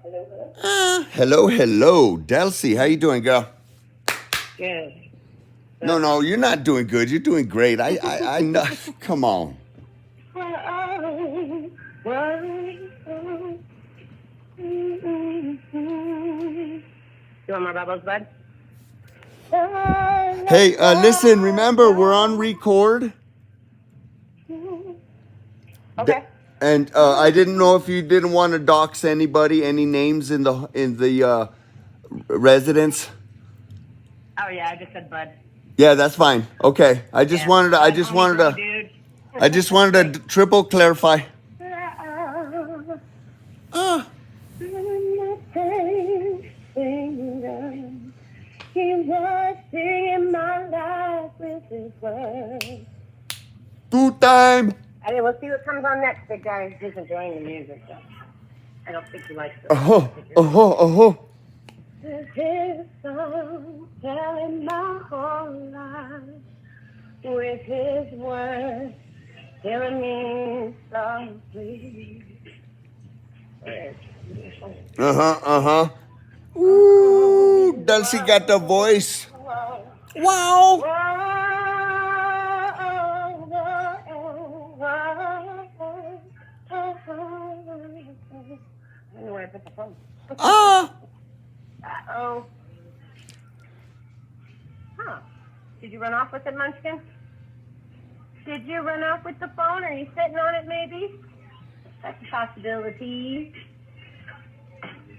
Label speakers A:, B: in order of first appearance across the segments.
A: Hello, hello. Delsie, how you doing, girl?
B: Good.
A: No, you're not doing good. You're doing great. I know. Come on.
B: You want more bubbles, bud?
A: Hey, listen, remember, we're on record.
B: Okay.
A: And I didn't know if you didn't want to dox anybody, any names in the residence.
B: Oh yeah, I just said bud.
A: Yeah, that's fine. Okay. I just wanted to triple clarify.
B: He was singing my life with his words.
A: Two time.
B: Okay, we'll see what comes on next, big guy. He's enjoying the music, so I don't think he likes it. His song, telling my whole life with his words, telling me softly.
A: Ooh, Delsie got the voice. Wow.
B: Where I put the phone. Uh-oh. Huh. Did you run off with it, Munchkin? Did you run off with the phone? Are you sitting on it, maybe? That's a possibility.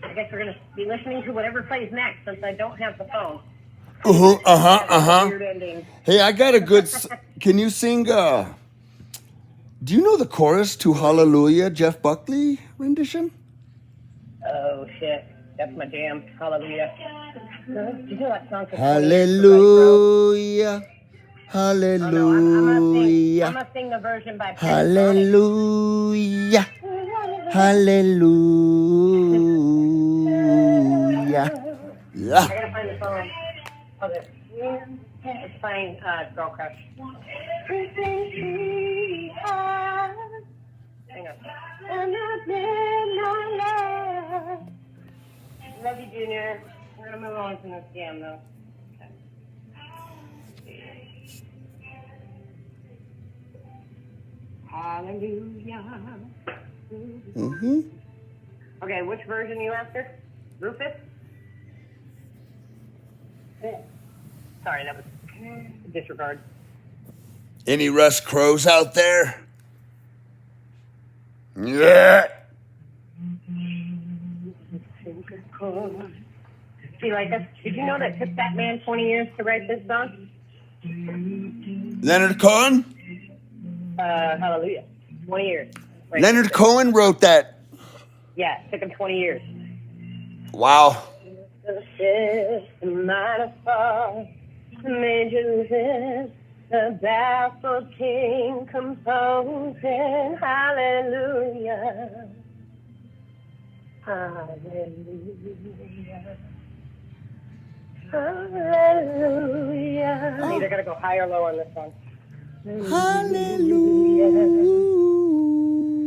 B: I guess we're going to be listening to whatever plays next since I don't have the phone. Weird ending.
A: Hey, I got a good... Can you sing... Do you know the chorus to Hallelujah, Jeff Buckley rendition?
B: Oh, shit. That's my jam. Hallelujah. Did you know that song?
A: Hallelujah. Hallelujah.
B: Oh, no, I'm gonna sing the version by
A: Hallelujah. Hallelujah. Yeah.
B: I gotta find the song. Okay. It's playing Girl Crush. Hang on. Love you, Junior. We're gonna move on from this jam, though. Hallelujah. Okay, which version are you after? Rufus? Sorry, that was disregard.
A: Any Russ Crows out there? Yeah.
B: See, like this. Did you know that it took that man 20 years to write this song?
A: Leonard Cohen?
B: Hallelujah. 20 years. Right.
A: Leonard Cohen wrote that.
B: Yeah, it took him 20 years.
A: Wow.
B: The baffled king composing hallelujah. Hallelujah. Hallelujah. I'm either going to go high or low on this one.
A: Hallelujah.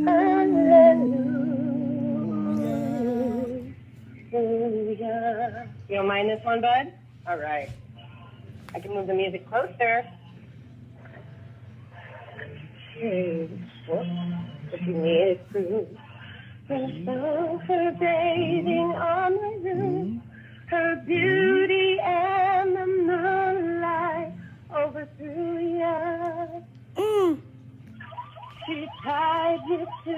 B: Hallelujah. You don't mind this one, bud? All right. I can move the music closer. What you need proof. Her bathing on the roof, her beauty and the moonlight overthrew you. She tied you to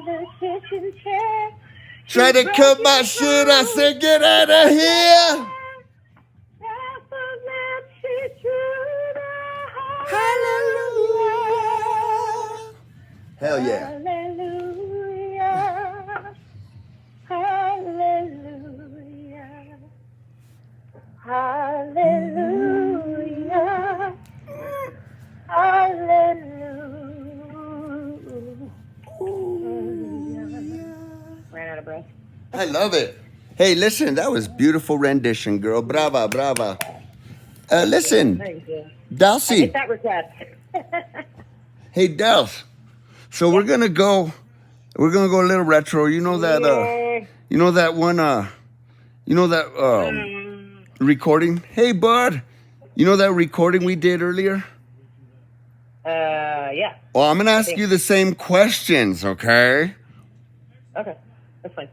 B: the kitchen chair.
A: Try to cut my shit. I said, get out of here. Hallelujah. Hell yeah.
B: Hallelujah. Hallelujah. Hallelujah. Ran out of breath.
A: I love it. Hey, listen, that was beautiful rendition, girl. Brava, brava. Listen,
B: Thank you.
A: Delsie.
B: I get that request.
A: Hey, Dels. So we're gonna go a little retro. You know that
B: Okay.
A: You know that one, recording? Hey, bud. You know that recording we did earlier?
B: Yeah.
A: Well, I'm going to ask you the same questions, okay?
B: Okay, that's fine.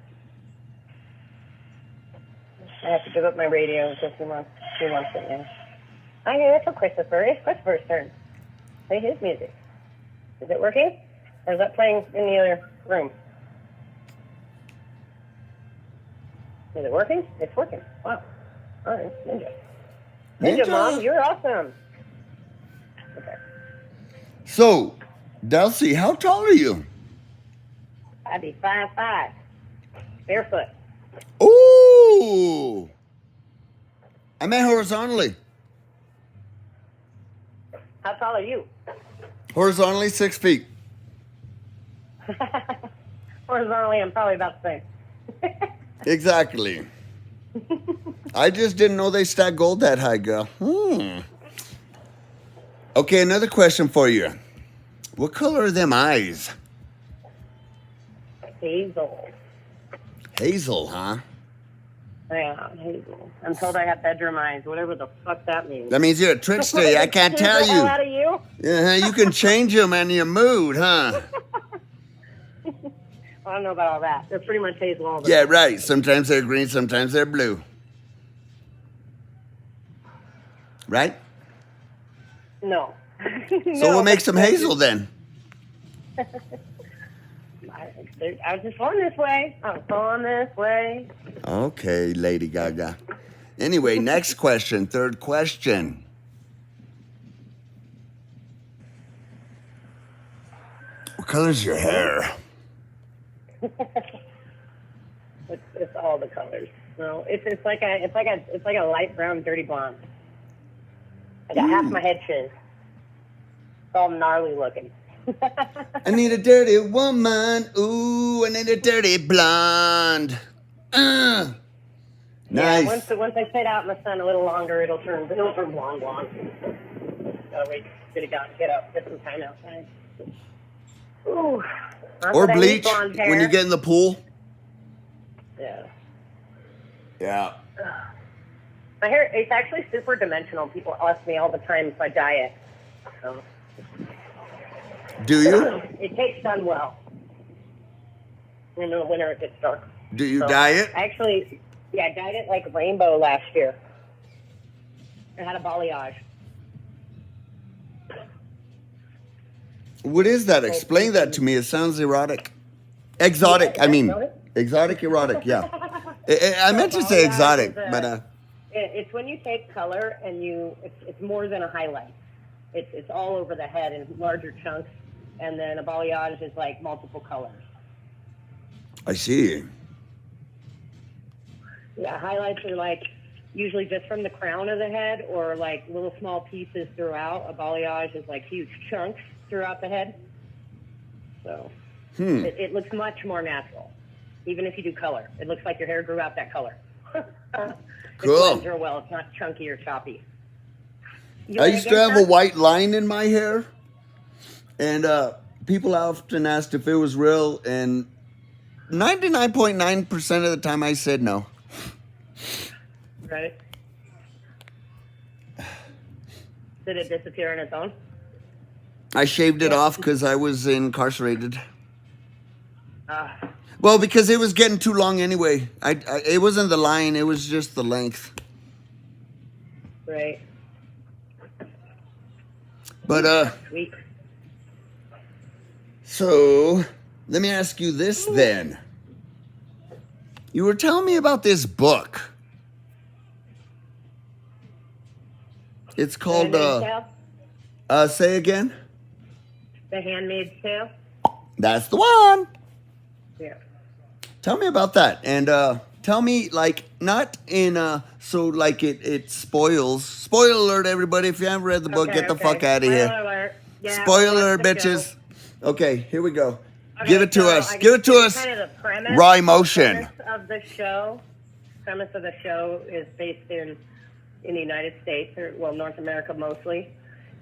B: I have to give up my radio in just a few months now. Okay, that's for Christopher. It's Christopher's turn. Play his music. Is it working? Or is that playing in the other room? Is it working? It's working. Wow. All right, Ninja. Ninja, Mom, you're awesome. Okay.
A: So, Delsie, how tall are you?
B: I'd be 5'5", barefoot.
A: Ooh! I meant horizontally.
B: How tall are you?
A: Horizontally, 6 feet.
B: Horizontally, I'm probably about the same.
A: Exactly. I just didn't know they stack gold that high, girl. Okay, another question for you. What color are them eyes?
B: Hazel.
A: Hazel, huh?
B: Yeah, hazel. I'm told I have bedroom eyes, whatever the fuck that means.
A: That means you're a trickster. I can't tell
B: The hell
A: you.
B: out of you?
A: Yeah, you can change them and your mood, huh?
B: I don't know about all that. They're pretty much hazel all the
A: Yeah,
B: time.
A: right. Sometimes they're green, sometimes they're blue. Right?
B: No.
A: So what makes them hazel then?
B: I was just going this way. I was going this way.
A: Okay, Lady Gaga. Anyway, next question, third question. What color's your hair?
B: It's all the colors. No, it's like a light brown, dirty blonde. I got half my head shaved. It's all gnarly looking.
A: I need a dirty woman. Ooh, I need a dirty blonde. Nice.
B: Yeah, once I sit out in the sun a little longer, it'll turn blonde. Gotta wait, get up, get some time outside. Ooh.
A: Or bleach when you get in the pool.
B: Yeah.
A: Yeah.
B: My hair, it's actually super dimensional. People ask me all the time if I dye it. So.
A: Do you?
B: It takes sun well. In the winter, it gets dark.
A: Do you dye it?
B: Actually, yeah, I dyed it like rainbow last year. I had a balayage.
A: What is that? Explain that to me. It sounds erotic. Exotic, I mean. Exotic, erotic, yeah. I meant to say exotic, but...
B: It's when you take color and it's more than a highlight. It's all over the head in larger chunks, and then a balayage is like multiple colors.
A: I see.
B: Yeah, highlights are like usually just from the crown of the head or like little small pieces throughout. A balayage is like huge chunks throughout the head. So it looks much more natural, even if you do color. It looks like your hair grew out that color.
A: Cool.
B: It blends real well. It's not chunky or choppy.
A: I used to have a white line in my hair, and people often asked if it was real, and 99.9% of the time I said no.
B: Right. Did it disappear on its own?
A: I shaved it off because I was incarcerated. Well, because it was getting too long anyway. It wasn't the line, it was just the length.
B: Right.
A: But,
B: Sweet.
A: So, let me ask you this then. You were telling me about this book. It's called, say again?
B: The Handmaid's Tale?
A: That's the one.
B: Yeah.
A: Tell me about that. And tell me, like, not in, so, like, it spoils. Spoiler alert, everybody. If you haven't read the book, get the fuck out of here.
B: Alert. Yeah,
A: Spoiler alert, bitches. Okay, here we go.
B: Okay,
A: Give it to
B: so
A: us.
B: I
A: Give it to
B: guess
A: us.
B: kind of the premise,
A: Raw emotion.
B: Premise of the show is based in the United States, or well, North America mostly,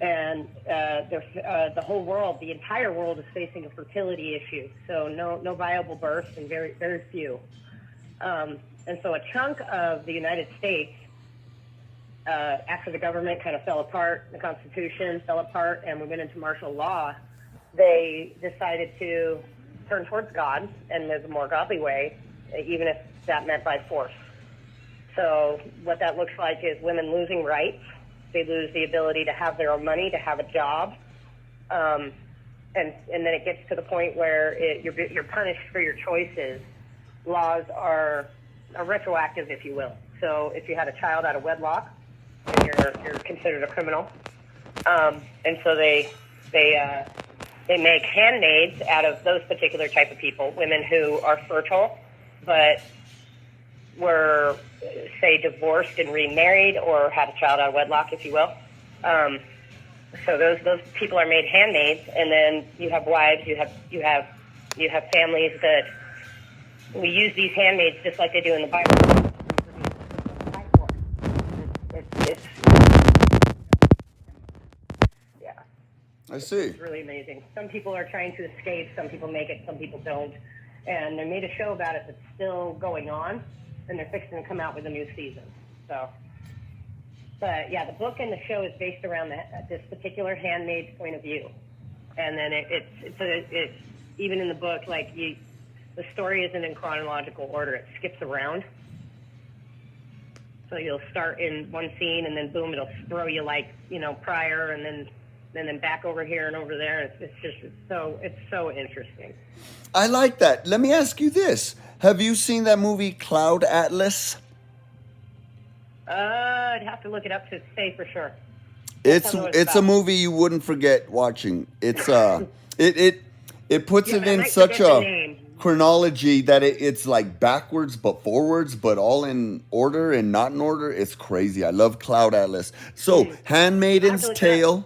B: and the whole world, the entire world, is facing a fertility issue. So no viable births, and very very few. And so a chunk of the United States, after the government kind of fell apart, the Constitution fell apart, and we went into martial law, they decided to turn towards God and live a more godly way, even if that meant by force. So what that looks like is women losing rights. They lose the ability to have their own money, to have a job. And then it gets to the point where you're punished for your choices. Laws are retroactive, if you will. So if you had a child out of wedlock, then you're considered a criminal. And so they make handmaids out of those particular type of people, women who are fertile, but were, say, divorced and remarried or had a child out of wedlock, if you will. So those people are made handmaids, and then you have wives, you have families that we use these handmaids just like they do in the Bible. It's yeah.
A: I see.
B: It's really amazing. Some people are trying to escape, some people make it, some people don't. And they made a show about it that's still going on, and they're fixing to come out with a new season. So, but yeah, the book and the show is based around this particular handmaid's point of view. And then it's even in the book, like the story isn't in chronological order. It skips around. So you'll start in one scene, and then boom, it'll throw you prior, and then back over here and over there. It's so interesting.
A: I like that. Let me ask you this. Have you seen that movie Cloud Atlas?
B: I'd have to look it up to say for sure.
A: It's a movie you wouldn't forget watching. It's it puts it in such a chronology that it's like backwards but forwards, but all in order and not in order. It's crazy. I love Cloud Atlas. So Handmaiden's Tale.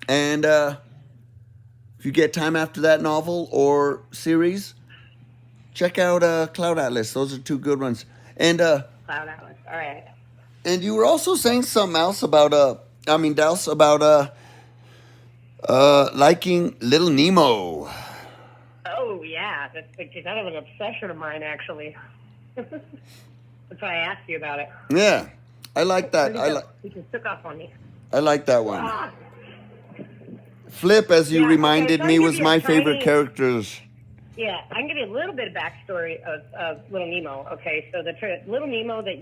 A: And if you get time after that novel or series, check out Cloud Atlas. Those are two good ones. And
B: Cloud Atlas. All right.
A: And you were also saying something else about Dels, about liking Little Nemo.
B: Oh yeah, that's kind of an obsession of mine, actually. That's why I asked you about it.
A: Yeah, I like that.
B: You just took off on me.
A: I like that one. Flip, as you reminded me, was my favorite characters.
B: Yeah, I can give you a little bit of backstory of Little Nemo. Okay, so the Little Nemo that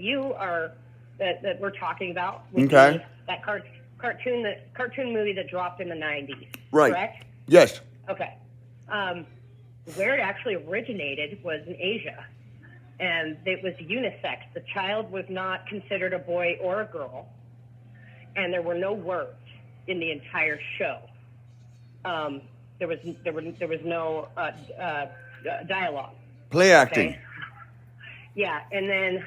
B: we're talking about, that cartoon movie that dropped in the 90s.
A: Right.
B: Correct?
A: Yes.
B: Okay. Where it actually originated was in Asia, and it was unisex. The child was not considered a boy or a girl, and there were no words in the entire show. There was no dialogue.
A: Play acting.
B: Okay? Yeah, and then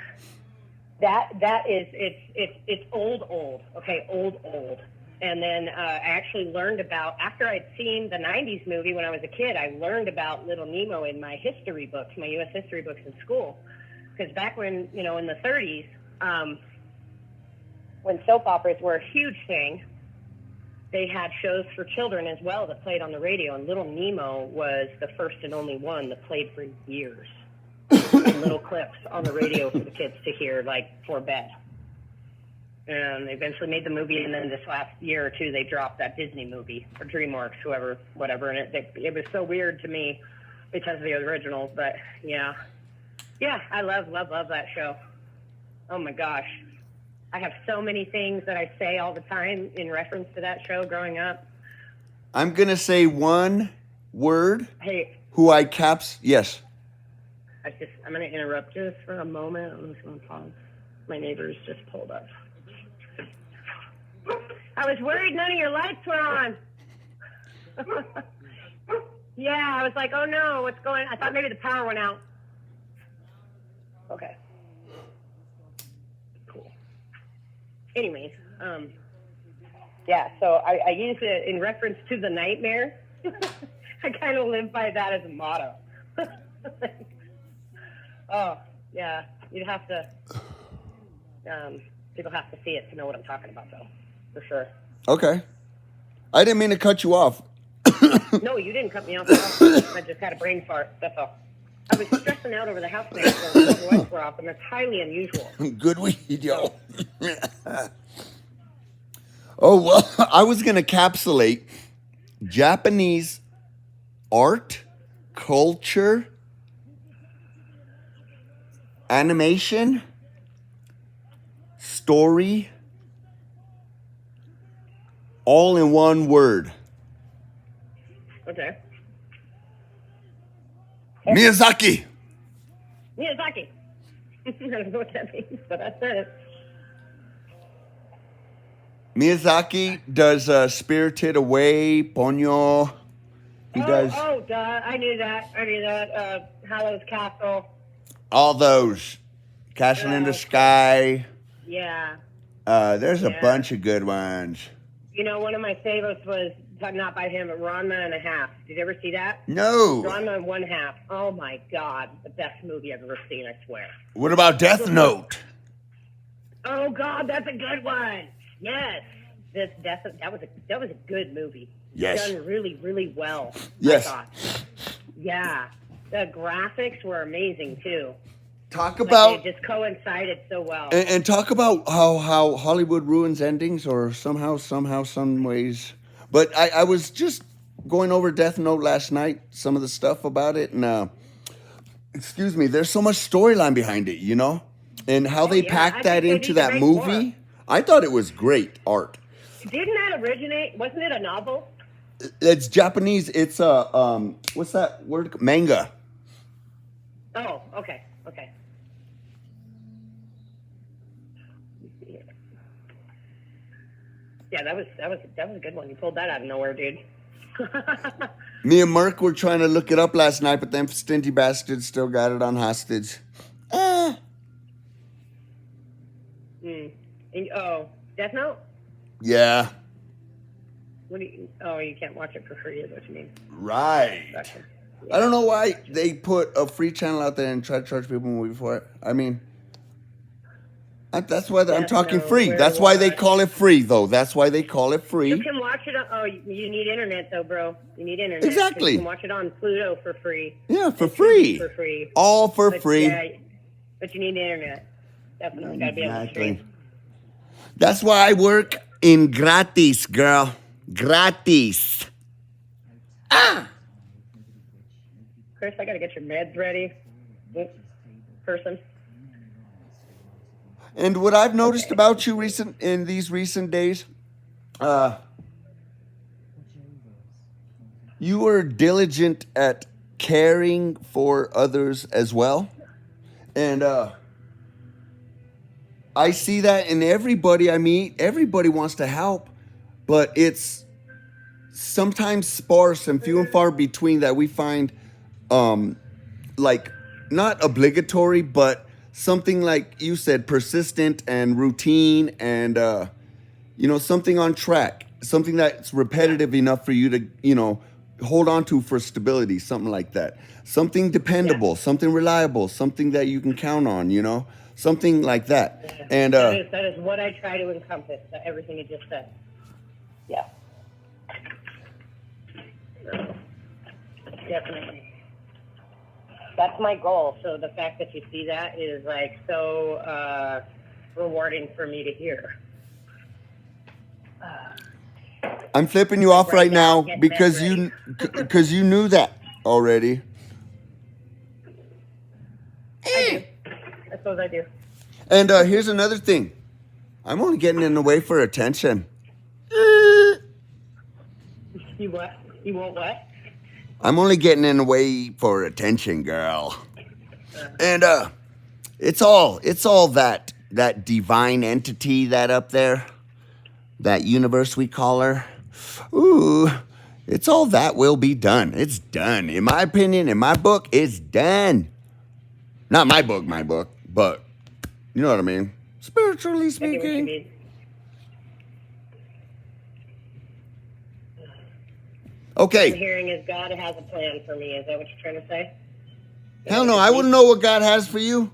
B: that is it's old. Okay, old. And then I actually learned about, after I'd seen the 90s movie when I was a kid, I learned about Little Nemo in my history books, my U.S. history books in school. Because back when, in the 30s, when soap operas were a huge thing, they had shows for children as well that played on the radio, and Little Nemo was the first and only one that played for years. And little clips on the radio for the kids to hear, like, for bed. And they eventually made the movie, and then this last year or two, they dropped that Disney movie, or DreamWorks, whatever. And it was so weird to me because of the originals, but yeah. Yeah, I love that show. Oh my gosh. I have so many things that I say all the time in reference to that show growing up.
A: I'm going to say one word.
B: Hey.
A: Yes.
B: I'm going to interrupt just for a moment. I'm just going to pause. My neighbors just pulled up. I was worried none of your lights were on. Yeah, I was like, oh no, what's going on? I thought maybe the power went out. Okay. Cool. Anyways, yeah, so I use it in reference to the nightmare. I kind of live by that as a motto. Oh, yeah, you'd have to, people have to see it to know what I'm talking about, though, for sure.
A: Okay. I didn't mean to cut you off.
B: No, you didn't cut me off at all. I just had a brain fart, that's all. I was stressing out over the housemates when the lights were off, and that's highly unusual.
A: Good weed, yo. Oh, well, I was going to encapsulate Japanese art, culture, animation, story, all in one word.
B: Okay.
A: Miyazaki.
B: Miyazaki. I don't know what that means, but that's it.
A: Miyazaki does Spirited Away, Ponyo. He does
B: Duh. I knew that. Hallow's Castle.
A: all those. Castle in the Sky.
B: Yeah.
A: There's a bunch of good ones.
B: You know, one of my favorites was, not by him, but Ranma and a Half. Did you ever see that?
A: No.
B: Ranma and 1/2. Oh, my God. The best movie I've ever seen, I swear.
A: What about Death Note?
B: Oh, God, that's a good one. Yes. That was a good movie.
A: Yes.
B: Done really, really well.
A: Yes.
B: I thought. Yeah. The graphics were amazing, too.
A: Talk about...
B: It just coincided so well.
A: And talk about how Hollywood ruins endings, or somehow, some ways. But I was just going over Death Note last night, some of the stuff about it, and excuse me, there's so much storyline behind it, you know? And how they packed that into that movie. More. I thought it was great art.
B: Didn't that originate? Wasn't it a novel?
A: It's Japanese. It's what's that word? Manga.
B: Oh, okay. Yeah, that was a good one. You pulled that out of nowhere, dude.
A: Me and Mark were trying to look it up last night, but them stingy bastards still got it on hostage.
B: Oh, Death Note?
A: Yeah.
B: You can't watch it for free, is what you mean.
A: Right. Gotcha. Yeah. I don't know why they put a free channel out there and try to charge people a movie for it. I mean, that's why I'm talking free. That's why they call it free, though. That's why they call it free.
B: You can watch it on... you need internet, though, bro. You need internet.
A: Exactly.
B: You can watch it on Pluto for free.
A: Yeah, for free.
B: For free.
A: All for free.
B: Yeah, but you need internet. Definitely got to be able to stream.
A: That's why I work in gratis, girl. Gratis.
B: Chris, I got to get your meds ready. Person.
A: And what I've noticed about you in these recent days, you are diligent at caring for others as well. And I see that in everybody I meet. Everybody wants to help, but it's sometimes sparse and few and far between that we find, like, not obligatory, but something like you said, persistent and routine and, something on track, something that's repetitive enough for you to, hold on to for stability, something like that. Something dependable, something reliable, something that you can count on, something like that.
B: Yeah.
A: And
B: that is what I try to encompass, everything you just said. Yeah. Definitely. That's my goal. So the fact that you see that is like so rewarding for me to hear.
A: I'm flipping you off right now because you knew that already.
B: I do. I suppose I do.
A: And here's another thing. I'm only getting in the way for attention.
B: You what? You want what?
A: I'm only getting in the way for attention, girl. And it's all that divine entity that up there, that universe we call her. Ooh, it's all that will be done. It's done. In my opinion, in my book, it's done. Not my book, but you know what I mean. Spiritually speaking. Okay.
B: What I'm hearing is God has a plan for me. Is that what you're trying to say?
A: Hell no, I wouldn't know what God has for you.